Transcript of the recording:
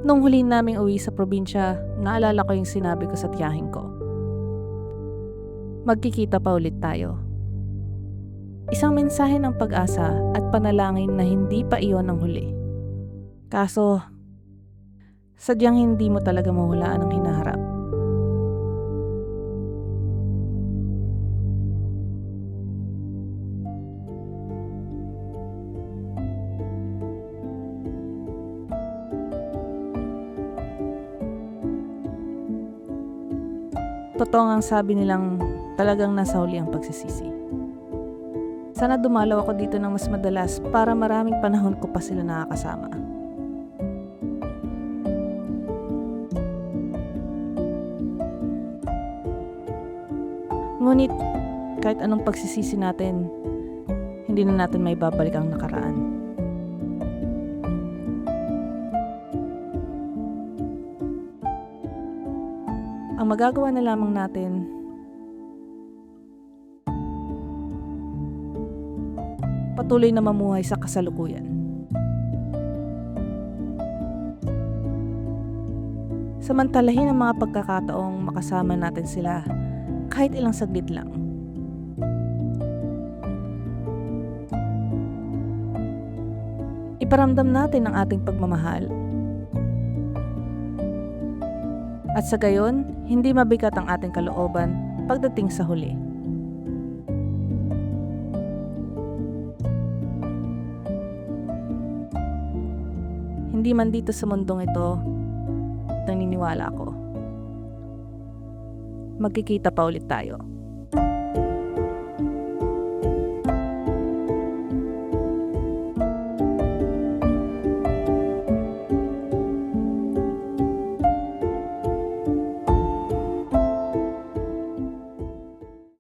Nung huli naming uwi sa probinsya, naalala ko yung sinabi ko sa tiyahin ko. Magkikita pa ulit tayo. Isang mensahe ng pag-asa at panalangin na hindi pa iyon ang huli. Kaso, sadyang hindi mo talaga mahulaan ang hinaharap. Totoo ang sabi nilang talagang nasa huli ang pagsisisi. Sana dumalaw ako dito ng mas madalas para maraming panahon ko pa sila nakakasama. Ngunit kahit anong pagsisisi natin, hindi na natin may babalik ang nakaraan. Ang magagawa na lamang natin, patuloy na mamuhay sa kasalukuyan. Samantalahin ang mga pagkakataong makasama natin sila kahit ilang saglit lang. Iparamdam natin ang ating pagmamahal. At sa gayon, hindi mabigat ang ating kalooban pagdating sa huli. Hindi man dito sa mundong ito, naniniwala ako. Magkikita pa ulit tayo.